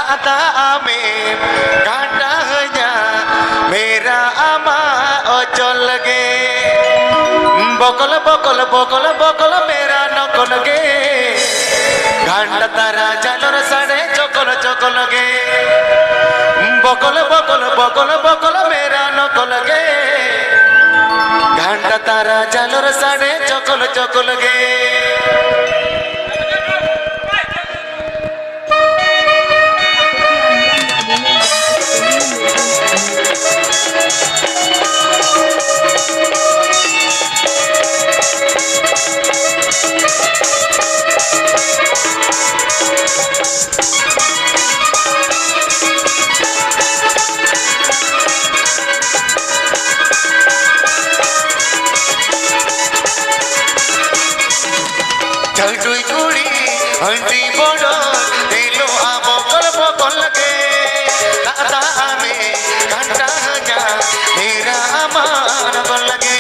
दादा में कांटा जा मेरा आमा ओचल गे बकल बकल बकल बकल मेरा नकल गे घंटा तारा जानर साड़े चकल चकल गे बकल बकल बकल बकल मेरा नकल गे घंटा तारा जानर साड़े चकल चकल गे चलटुई कुड़ी हंटी बड़ो दिलो आबो कलबो कलगे दादा में घंटा जा मेरा अमान कलगे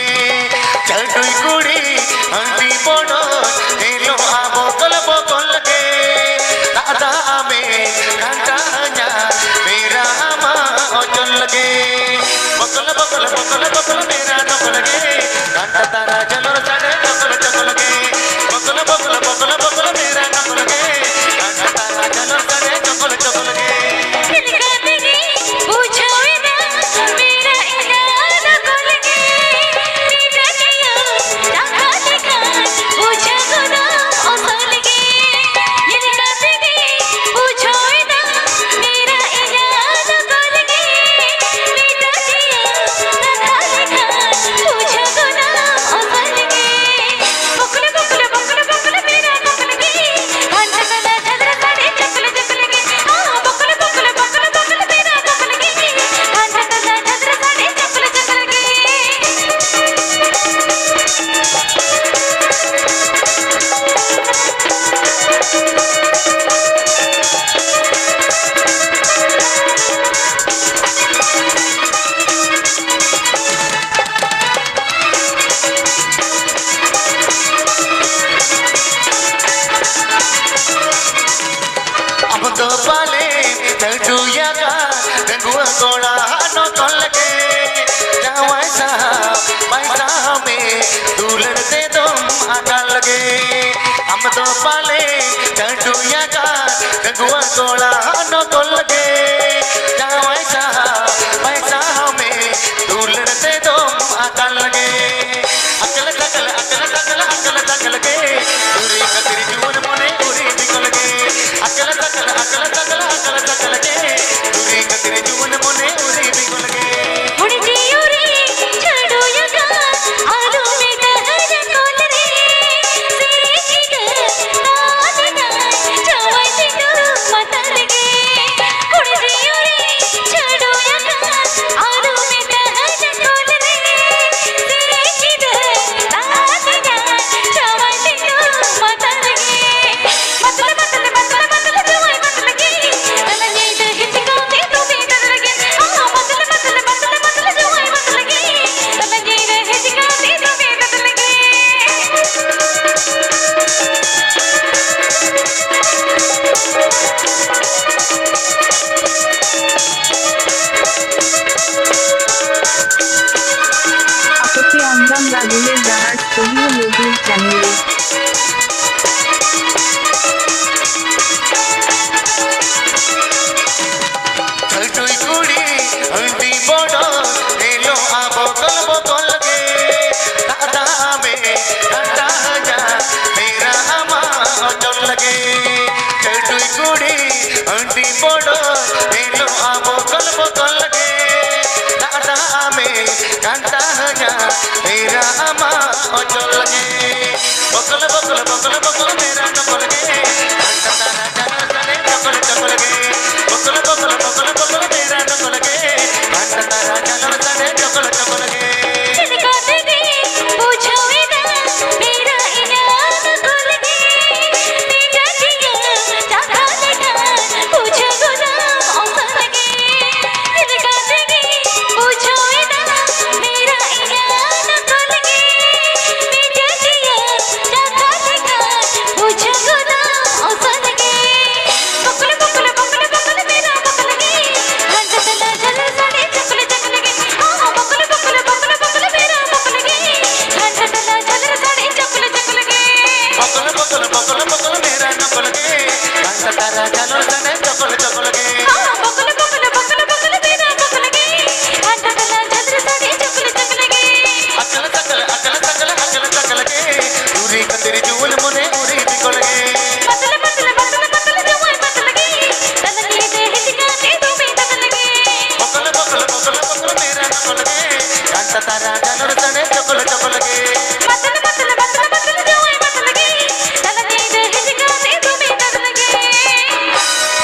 चलटुई कुड़ी हंटी बड़ो दिलो आबो कलबो कलगे दादा में घंटा जा मेरा अमान कलगे बकल बकल बकल बकल मेरा नकल गे घंटा तारा जलर साड़े चकल चकल गे बकल बकल बकल बकल मेरा नकल गे घंटा तारा जलर साड़े चकल चकल गे तो पाले चलटुया का रंगुआ गोड़ा नो कलगे जावा सा पैसा में दुलड़ दे दो आका लगे हम तो पाले चलटुया का रंगुआ गोड़ा नो कलगे जावा सा पैसा में दुलड़ दे दो आका लगे अकल तकल अकल तकल अकल तकल के दूरी कतरी जुवन मोने उरी बिकल के अकल तकल अकल तकल अकल तकल के दूरी कतरी जुवन मोने उरी बिकल के उड़ी उड़ी छड़ो यगा आलू में दहर कोल रे सिरे की नाद ना जवाई दिनो मत लगे उड़ी छड़ो यगा आलू में दहर कोल रे सिरे की नाद ना जवाई दिनो मत लगे मतलब मतलब मतलब मतलब जवाई मत लगे तलने दे हिचको दे तो दे लगे हां मतलब मतलब मतलब मतलब जवाई मत लगे तलने दे हिचको दे तो दे लगे আপত্তি অঞ্জন রাজুলের জানার স্টুডিও ইউটিউব চ্যানেলে चलटुई कुड़ी हंटी बड़ो दिलो आबो कलबो कलगे दादा में घंटा जा मेरा अमा ओचल लगे चलटुई कुड़ी हंटी बड़ो दिलो आबो कलबो कलगे दादा में घंटा जा मेरा अमा ओचल लगे बकल बकल बकल बकल मेरा नकल गे घंटा तारा जानर साड़े चकल चकल गे बकल बकल बकल बकल मेरा नकल गे घंटा तारा जानर साड़े चकल चकल गे चिलका दे पूछोए ना मेरा इनाम कोल गे बेटा जिया जाखा देखा पूछो गुलाम औसा लगे चिलका दे पूछोए ना मेरा इनाम कोल गे बेटा जिया जाखा देखा पूछो गुलाम औसा लगे बकल बकल बकल बकल मेरा बकल बकल बकल मेरा नकल के कांटा तारा जानो सने चकल चकल के हाँ बकल बकल बकल बकल मेरा बकल गे कांटा कला चंद्र सने चकल चकल गे अकल सकल अकल सकल अकल सकल के दूरी कंदरी जूल मुने उरी बिकल के बतल बतल बतल बतल जवाई बतल गे तनली दे हिचका के तुम्हें तकल गे बकल बकल बकल बकल मेरा नकल के कांटा तारा जानो सने चकल चकल के बतल बतल बतल बतल